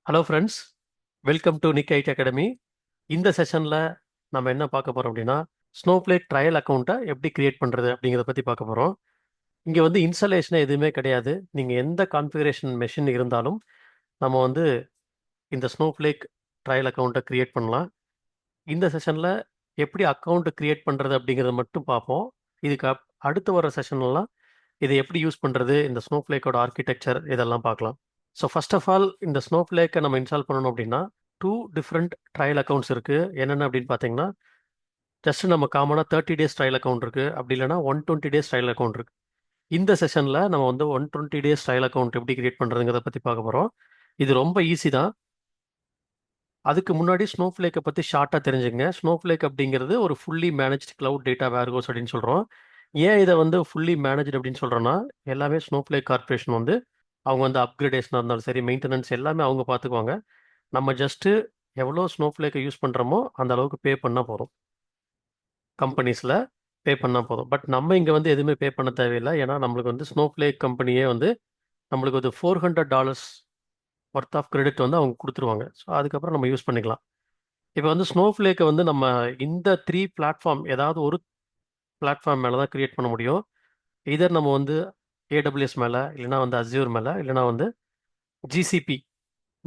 Hello friends, welcome to Nick IT academy. இந்த செஷனில் நம்ம என்ன பார்க்க போகிறோம் அப்படின்னா, ஸ்னோஃப்ளேக் ட்ரையல் அக்கௌண்ட்டை எப்படி கிரியேட் பண்ணுறது அப்படிங்கிறத பற்றி பார்க்க போகிறோம். இங்கே வந்து இன்ஸ்டாலேஷன் எதுவுமே கிடையாது. நீங்கள் எந்த கான்ஃபிகரேஷன் மெஷின் இருந்தாலும் நம்ம வந்து இந்த ஸ்னோஃப்ளேக் ட்ரையல் அக்கௌண்ட்டை கிரியேட் பண்ணலாம். இந்த செஷனில் எப்படி அக்கௌண்ட் கிரியேட் பண்ணுறது அப்படிங்கிறத மட்டும் பார்ப்போம். இதுக்கு அடுத்து வர செஷன்லாம் இதை எப்படி யூஸ் பண்ணுறது, இந்த ஸ்னோஃப்ளேக்கோட ஆர்கிடெக்சர் இதெல்லாம் பார்க்கலாம். ஸோ ஃபர்ஸ்ட் ஆஃப் ஆல் இந்த ஸ்னோஃப்ளேக்கை நம்ம இன்ஸ்டால் பண்ணணும் அப்படின்னா 2 டிஃப்ரெண்ட் ட்ரையல் அக்கௌண்ட்ஸ் இருக்குது. என்னென்ன அப்படின்னு பார்த்தீங்கன்னா, ஜஸ்ட் நம்ம காமனாக 30 டேஸ் ட்ரையல் அக்கௌண்ட் இருக்குது, அப்படி இல்லைனா 120 டேஸ் ட்ரையல் அக்கௌண்ட் இருக்குது. இந்த செஷனில் நம்ம வந்து 120 டேஸ் ட்ரையல் அக்கௌண்ட் எப்படி கிரியேட் பண்ணுறதுங்கிறத பற்றி பார்க்க போகிறோம். இது ரொம்ப ஈஸி தான். அதுக்கு முன்னாடி ஸ்னோஃப்ளேக்கை பற்றி ஷார்ட்டாக தெரிஞ்சுங்க. ஸ்னோஃப்ளேக் அப்படிங்கிறது ஒரு fully managed cloud data warehouse அப்படின்னு சொல்கிறோம். ஏன் இதை வந்து ஃபுல்லி மேனேஜ்டு அப்படின்னு சொல்கிறோன்னா, எல்லாமே ஸ்னோஃப்ளேக் கார்பரேஷன் வந்து அவங்க வந்து அப்கிரேடேஷனாக இருந்தாலும் சரி, மெயின்டெனன்ஸ் எல்லாமே அவங்க பார்த்துக்குவாங்க. நம்ம ஜஸ்ட்டு எவ்வளோ ஸ்னோஃப்ளேக்கை யூஸ் பண்ணுறோமோ அந்த அளவுக்கு பே பண்ணால் போதும். கம்பெனிஸில் பே பண்ணால் போதும். பட் நம்ம இங்கே வந்து எதுவுமே பே பண்ண தேவையில்லை. ஏன்னா நம்மளுக்கு வந்து ஸ்னோஃப்ளேக் கம்பெனியே வந்து நம்மளுக்கு ஒரு $400 ஒர்த் ஆஃப் கிரெடிட் வந்து அவங்க கொடுத்துருவாங்க. ஸோ அதுக்கப்புறம் நம்ம யூஸ் பண்ணிக்கலாம். இப்போ வந்து ஸ்னோஃப்ளேக்கை வந்து நம்ம இந்த 3 பிளாட்ஃபார்ம் ஏதாவது ஒரு பிளாட்ஃபார்ம் மேலே தான் கிரியேட் பண்ண முடியும். இதர் நம்ம வந்து ஏடபிள்யூஎஸ் மேலே, இல்லைனா வந்து அஸ்யூர் மேலே, இல்லைனா வந்து ஜிசிபி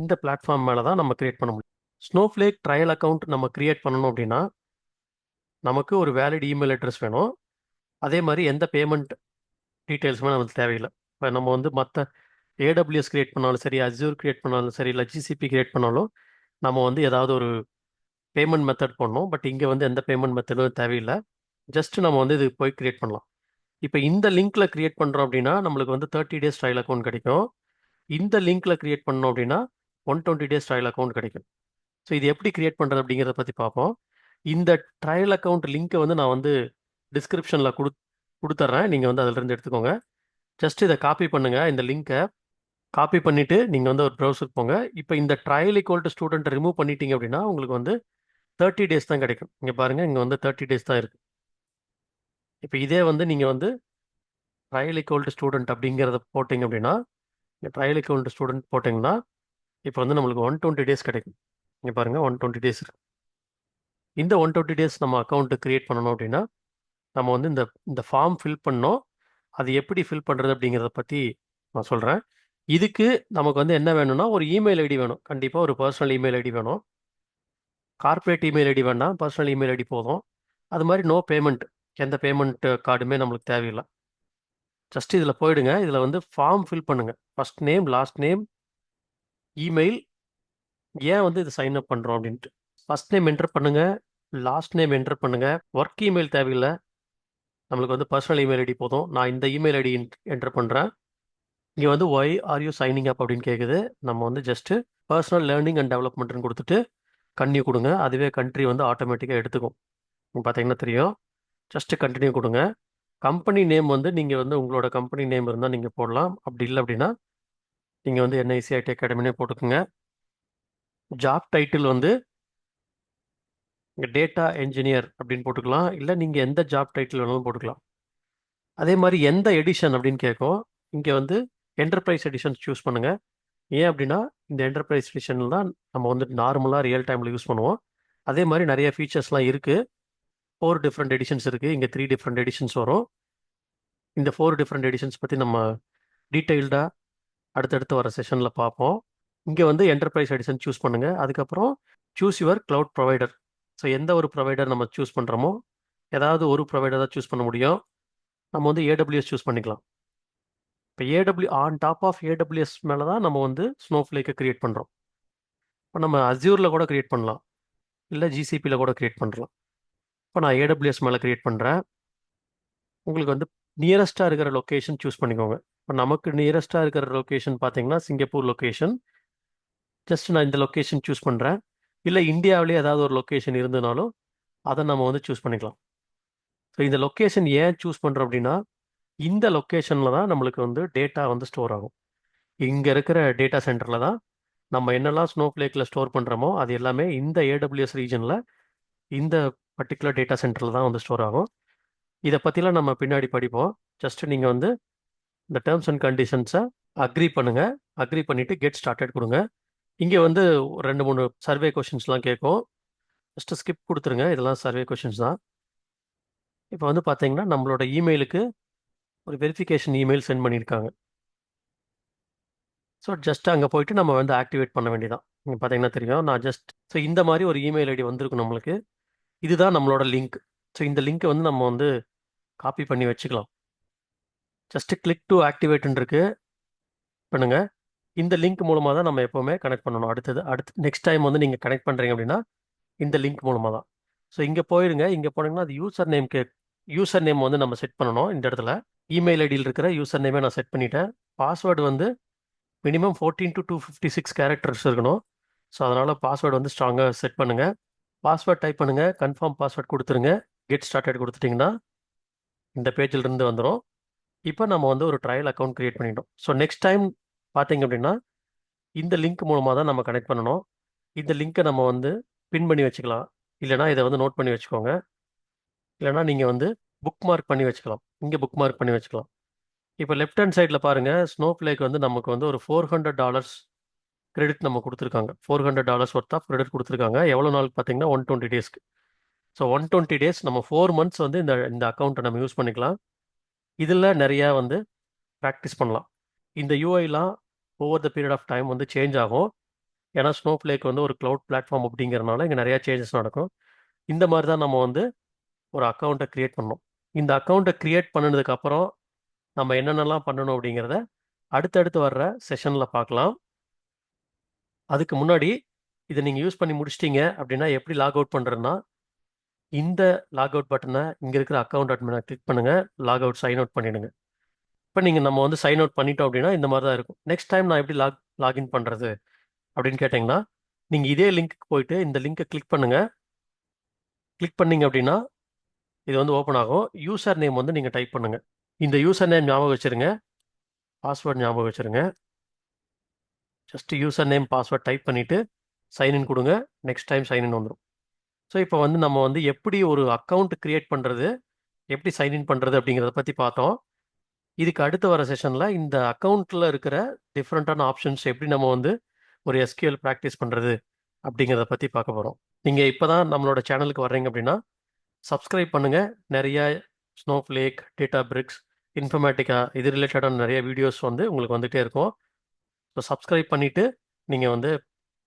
இந்த பிளாட்ஃபார்ம் மேலே தான் நம்ம கிரியேட் பண்ண முடியும். ஸ்னோஃப்ளேக் ட்ரையல் அக்கௌண்ட் நம்ம கிரியேட் பண்ணணும் அப்படின்னா நமக்கு ஒரு வேலிட் இமெயில் அட்ரஸ் வேணும். அதே மாதிரி எந்த பேமெண்ட் டீட்டெயில்ஸுமே நமக்கு தேவையில்லை. இப்போ நம்ம வந்து மற்ற ஏடபிள்யூஎஸ் கிரியேட் பண்ணாலும் சரி, அஸ்யூர் கிரியேட் பண்ணாலும் சரி, இல்லை ஜிசிபி கிரியேட் பண்ணாலும் நம்ம வந்து ஏதாவது ஒரு பேமெண்ட் மெத்தட் பண்ணணும். பட் இங்கே வந்து எந்த பேமெண்ட் மெத்தடும் தேவையில்லை. ஜஸ்ட் நம்ம வந்து இது போய் கிரியேட் பண்ணலாம். இப்போ இந்த லிங்க்ல கிரியேட் பண்ணுறோம் அப்படின்னா நம்மளுக்கு வந்து 30 டேஸ் ட்ரையல் அக்கௌண்ட் கிடைக்கும். இந்த லிங்க்ல கிரியேட் பண்ணோம் அப்படின்னா 120 டேஸ் ட்ரையல் அக்கௌண்ட் கிடைக்கும். ஸோ இது எப்படி கிரியேட் பண்ணுறது அப்படிங்கிறத பற்றி பார்ப்போம். இந்த ட்ரையல் அக்கௌண்ட் லிங்க்கை வந்து நான் வந்து டிஸ்கிரிப்ஷனில் கொடுத்துட்றேன். நீங்கள் வந்து அதிலிருந்து எடுத்துக்கோங்க. ஜஸ்ட் இதை காப்பி பண்ணுங்கள். இந்த லிங்க்கை காப்பி பண்ணிவிட்டு நீங்கள் வந்து ஒரு ப்ரௌசர் போங்க. இப்போ இந்த trial equal to student remove பண்ணிட்டீங்க அப்படின்னா உங்களுக்கு வந்து 30 டேஸ் தான் கிடைக்கும். இங்கே பாருங்கள், இங்கே வந்து 30 டேஸ் தான் இருக்குது. இப்போ இதே வந்து நீங்கள் வந்து ட்ரையல் ஈக்குவல் டு ஸ்டூடெண்ட் அப்படிங்கிறத போட்டிங்க அப்படின்னா, ட்ரையல் ஈக்குவல் டு ஸ்டூடெண்ட் போட்டிங்கன்னா இப்போ வந்து நம்மளுக்கு 120 டேஸ் கிடைக்கும். இங்கே பாருங்கள், 120 டேஸ் இருக்குது. இந்த 120 டேஸ் நம்ம அக்கௌண்ட்டு க்ரியேட் பண்ணணும் அப்படின்னா நம்ம வந்து இந்த இந்த ஃபார்ம் ஃபில் பண்ணோம். அது எப்படி ஃபில் பண்ணுறது அப்படிங்கிறத பற்றி நான் சொல்கிறேன். இதுக்கு நமக்கு வந்து என்ன வேணும்னா ஒரு இமெயில் ஐடி வேணும். கண்டிப்பாக ஒரு பர்சனல் இமெயில் ஐடி வேணும். கார்ப்பரேட் இமெயில் ஐடி வேண்டாம், பர்சனல் இமெயில் ஐடி போதும். அது மாதிரி நோ பேமெண்ட், எந்த பேமெண்ட் கார்டுமே நம்மளுக்கு தேவையில்லை. ஜஸ்ட் இதில் போயிடுங்க. இதில் வந்து ஃபார்ம் ஃபில் பண்ணுங்கள். First name, last name, email. ஏன் வந்து இது சைன் அப் பண்ணுறோம் அப்படின்ட்டு ஃபர்ஸ்ட் நேம் என்டர் பண்ணுங்கள், லாஸ்ட் நேம் என்டர் பண்ணுங்கள். ஒர்க் இமெயில் தேவையில்லை, நம்மளுக்கு வந்து பர்சனல் இமெயில் ஐடி போதும். நான் இந்த இமெயில் ஐடி என்டர் பண்ணுறேன். இங்கே வந்து why are you signing up அப்படின்னு கேட்குது. நம்ம வந்து ஜஸ்ட்டு பர்சனல் லேர்னிங் அண்ட் டெவலப்மெண்ட்னு கொடுத்துட்டு கன்டினியூ கொடுங்க. அதுவே கண்ட்ரி வந்து ஆட்டோமேட்டிக்காக எடுத்துக்கும். பார்த்தீங்கன்னா தெரியும். ஜஸ்ட்டு கண்டினியூ கொடுங்க. கம்பெனி நேம் வந்து நீங்கள் வந்து உங்களோட கம்பெனி நேம் இருந்தால் நீங்கள் போடலாம். அப்படி இல்லை அப்படின்னா நீங்கள் வந்து NICIT அகாடமினே போட்டுக்கோங்க. ஜாப் டைட்டில் வந்து டேட்டா என்ஜினியர் அப்படின்னு போட்டுக்கலாம். இல்லை நீங்கள் எந்த ஜாப் டைட்டில் வேணாலும் போட்டுக்கலாம். அதே மாதிரி எந்த எடிஷன் அப்படின்னு கேட்கும். இங்கே வந்து என்டர்பிரைஸ் எடிஷன் சூஸ் பண்ணுங்கள். ஏன் அப்படின்னா இந்த என்டர்பிரைஸ் எடிஷனில் தான் நம்ம வந்து நார்மலாக ரியல் டைமில் யூஸ் பண்ணுவோம். அதே மாதிரி நிறைய ஃபீச்சர்ஸ்லாம் இருக்குது. 4 டிஃப்ரெண்ட் எடிஷன்ஸ் இருக்குது. இங்கே 3 டிஃப்ரெண்ட் எடிஷன்ஸ் வரும். இந்த 4 டிஃப்ரெண்ட் எடிஷன்ஸ் பற்றி நம்ம டீட்டெயில்டாக அடுத்தடுத்து வர செஷனில் பார்ப்போம். இங்கே வந்து என்டர்பிரைஸ் எடிஷன் சூஸ் பண்ணுங்கள். அதுக்கப்புறம் choose your cloud provider. So எந்த ஒரு ப்ரொவைடர் நம்ம சூஸ் பண்ணுறோமோ ஏதாவது ஒரு ப்ரொவைடர் தான் சூஸ் பண்ண முடியும். நம்ம வந்து AWS சூஸ் பண்ணிக்கலாம். இப்போ ஆன் டாப் ஆஃப் AWS மேலே தான் நம்ம வந்து ஸ்னோஃப்ளேக்கை க்ரியேட் பண்ணுறோம். இப்போ நம்ம அஸ்யூரில் கூட க்ரியேட் பண்ணலாம், இல்லை ஜிசிபியில் கூட க்ரியேட் பண்ணலாம். இப்போ நான் AWS மேலே க்ரியேட் பண்ணுறேன். உங்களுக்கு வந்து நியரஸ்ட்டாக இருக்கிற லொக்கேஷன் சூஸ் பண்ணிக்கோங்க. இப்போ நமக்கு நியரஸ்ட்டாக இருக்கிற லொக்கேஷன் பார்த்தீங்கன்னா சிங்கப்பூர் லொக்கேஷன். ஜஸ்ட் நான் இந்த லொக்கேஷன் சூஸ் பண்ணுறேன். இல்லை இந்தியாவிலே ஏதாவது ஒரு லொக்கேஷன் இருந்ததுனாலும் அதை நம்ம வந்து சூஸ் பண்ணிக்கலாம். ஸோ இந்த லொக்கேஷன் ஏன் சூஸ் பண்ணுறோம் அப்படின்னா இந்த லொக்கேஷனில் தான் நம்மளுக்கு வந்து டேட்டா வந்து ஸ்டோர் ஆகும். இங்கே இருக்கிற டேட்டா சென்டரில் தான் நம்ம என்னெல்லாம் ஸ்னோஃப்ளேக்கில் ஸ்டோர் பண்ணுறோமோ அது எல்லாமே இந்த AWS ரீஜனில் இந்த பர்டிகுலர் டேட்டா சென்டரில் தான் வந்து ஸ்டோர் ஆகும். இதை பற்றிலாம் நம்ம பின்னாடி படிப்போம். ஜஸ்ட்டு நீங்கள் வந்து இந்த டேர்ம்ஸ் அண்ட் கண்டிஷன்ஸை அக்ரி பண்ணுங்கள். அக்ரி பண்ணிவிட்டு கெட் ஸ்டார்டட் கொடுங்க. இங்கே வந்து ஒரு 2 3 சர்வே கொஷின்ஸ்லாம் கேட்கும். ஜஸ்ட் ஸ்கிப் கொடுத்துருங்க. இதெல்லாம் சர்வே கொஷின்ஸ் தான். இப்போ வந்து பார்த்தீங்கன்னா நம்மளோட இமெயிலுக்கு ஒரு வெரிஃபிகேஷன் இமெயில் சென்ட் பண்ணியிருக்காங்க. ஸோ ஜஸ்ட் அங்கே போயிட்டு நம்ம வந்து ஆக்டிவேட் பண்ண வேண்டியதான். நீங்கள் பார்த்தீங்கன்னா தெரியும். நான் ஜஸ்ட் ஸோ இந்த மாதிரி ஒரு இமெயில் ஐடி வந்திருக்கும் நம்மளுக்கு. இதுதான் நம்மளோட லிங்க். ஸோ இந்த லிங்க்கை வந்து நம்ம வந்து காப்பி பண்ணி வச்சுக்கலாம். ஜஸ்ட் கிளிக் டு ஆக்டிவேட்னு இருக்கு பண்ணுங்க. இந்த லிங்க் மூலமாக தான் நம்ம எப்போவுமே கனெக்ட் பண்ணணும். அடுத்து நெக்ஸ்ட் டைம் வந்து நீங்கள் கனெக்ட் பண்ணுறீங்க அப்படின்னா இந்த லிங்க் மூலமாக தான். ஸோ இங்கே போயிடுங்க. இங்கே போனீங்கன்னா அது யூசர் நேம் வந்து நம்ம செட் பண்ணணும். இந்த இடத்துல இமெயில் ஐடியில் இருக்கிற யூசர் நேமே நான் செட் பண்ணிட்டேன். பாஸ்வேர்டு வந்து மினிமம் 14 to 256 கேரக்டர்ஸ் இருக்கணும். ஸோ அதனால் பாஸ்வேர்டு வந்து ஸ்ட்ராங்காக செட் பண்ணுங்கள். பாஸ்வேர்ட் டைப் பண்ணுங்கள். கன்ஃபார்ம் பாஸ்வேர்ட் கொடுத்துருங்க. கெட் ஸ்டார்டட் கொடுத்துட்டிங்கன்னா இந்த பேஜில் இருந்து வந்துடும். இப்போ நம்ம வந்து ஒரு ட்ரையல் அக்கௌண்ட் கிரியேட் பண்ணிட்டோம். ஸோ நெக்ஸ்ட் டைம் பார்த்தீங்க அப்படின்னா இந்த லிங்க் மூலமாக தான் நம்ம கனெக்ட் பண்ணணும். இந்த லிங்க்கை நம்ம வந்து பின் பண்ணி வச்சுக்கலாம். இல்லைனா இதை வந்து நோட் பண்ணி வச்சுக்கோங்க. இல்லைனா நீங்கள் வந்து புக் மார்க் பண்ணி வச்சுக்கலாம். இங்கே புக் மார்க் பண்ணி வச்சுக்கலாம். இப்போ லெஃப்ட் ஹேண்ட் சைடில் பாருங்கள், ஸ்னோஃப்ளேக் வந்து நமக்கு வந்து ஒரு $400 கிரெடிட் நம்ம கொடுத்துருக்காங்க. $400 ஒர்த் ஆஃப் கிரெடிட் கொடுத்துருக்காங்க. எவ்வளோ நாள் பார்த்தீங்கன்னா 120 டேஸ்க்கு. ஸோ 120 டேஸ் நம்ம 4 மந்த்ஸ் வந்து இந்த இந்த அக்கௌண்ட்டை நம்ம யூஸ் பண்ணிக்கலாம். இதில் நிறையா வந்து ப்ராக்டிஸ் பண்ணலாம். இந்த யூஐலாம் over the period of time வந்து சேஞ்ச் ஆகும். ஏன்னா ஸ்னோஃப்ளேக் வந்து ஒரு க்ளவுட் பிளாட்ஃபார்ம் அப்படிங்கிறனால இங்கே நிறையா சேஞ்சஸ் நடக்கும். இந்த மாதிரி தான் நம்ம வந்து ஒரு அக்கௌண்ட்டை க்ரியேட் பண்ணணும். இந்த அக்கௌண்ட்டை க்ரியேட் பண்ணினதுக்கப்புறம் நம்ம என்னென்னலாம் பண்ணணும் அப்படிங்கிறத அடுத்தடுத்து வர்ற செஷனில் பார்க்கலாம். அதுக்கு முன்னாடி இதை நீங்கள் யூஸ் பண்ணி முடிச்சிட்டிங்க அப்படின்னா எப்படி லாக் அவுட் பண்ணுறதுன்னா இந்த லாக் அவுட் பட்டனை இங்கே இருக்கிற அக்கௌண்ட் அட்மினை கிளிக் பண்ணுங்கள். லாக் அவுட் சைன் அவுட் பண்ணிவிடுங்க. இப்போ நம்ம வந்து சைன் அவுட் பண்ணிட்டோம் அப்படின்னா இந்த மாதிரி தான் இருக்கும். நெக்ஸ்ட் டைம் நான் எப்படி லாகின் பண்ணுறது அப்படின்னு கேட்டிங்கன்னா நீங்கள் இதே லிங்க்கு போயிட்டு இந்த லிங்க்கை கிளிக் பண்ணுங்கள். கிளிக் பண்ணிங்க அப்படின்னா இது வந்து ஓப்பன் ஆகும். யூசர் நேம் வந்து நீங்கள் டைப் பண்ணுங்கள். இந்த யூசர் நேம் ஞாபகம் வச்சுருங்க. பாஸ்வேர்ட் ஞாபகம் வச்சுருங்க. Just user name password type பண்ணிவிட்டு சைன்இன் கொடுங்க. நெக்ஸ்ட் டைம் சைன்இன் வந்துடும். ஸோ இப்போ வந்து நம்ம வந்து எப்படி ஒரு அக்கௌண்ட் க்ரியேட் பண்ணுறது, எப்படி சைன்இன் பண்ணுறது அப்படிங்கிறத பற்றி பார்த்தோம். இதுக்கு அடுத்து வர செஷனில் இந்த அக்கௌண்ட்டில் இருக்கிற டிஃப்ரெண்ட்டான ஆப்ஷன்ஸ் எப்படி நம்ம வந்து ஒரு எஸ்கியூஎல் ப்ராக்டிஸ் பண்ணுறது அப்படிங்கிறத பற்றி பார்க்க போகிறோம். நீங்கள் இப்போ தான் நம்மளோட சேனலுக்கு வர்றீங்க அப்படின்னா சப்ஸ்கிரைப் பண்ணுங்கள். நிறைய ஸ்னோஃப்ளேக், டேட்டா பிரிக்ஸ், இன்ஃபர்மேட்டிக்கா இது ரிலேட்டடான நிறைய வீடியோஸ் வந்து உங்களுக்கு வந்துகிட்டே இருக்கும். ஸோ சப்ஸ்கிரைப் பண்ணிவிட்டு நீங்கள் வந்து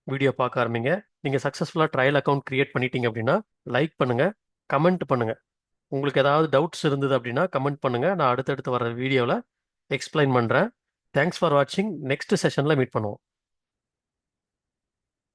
வீடியோ பார்க்க ஆரம்பிங்க. நீங்கள் சக்ஸஸ்ஃபுல்லாக ட்ரையல் அக்கௌண்ட் க்ரியேட் பண்ணிட்டீங்க அப்படின்னா லைக் பண்ணுங்கள், கமெண்ட் பண்ணுங்கள். உங்களுக்கு ஏதாவது டவுட்ஸ் இருந்தது அப்படின்னா கமெண்ட் பண்ணுங்கள். நான் அடுத்தடுத்து வர வீடியோவில் எக்ஸ்பிளைன் பண்ணுறேன். தேங்க்ஸ் ஃபார் வாட்சிங். நெக்ஸ்ட் செஷனில் மீட் பண்ணுவோம்.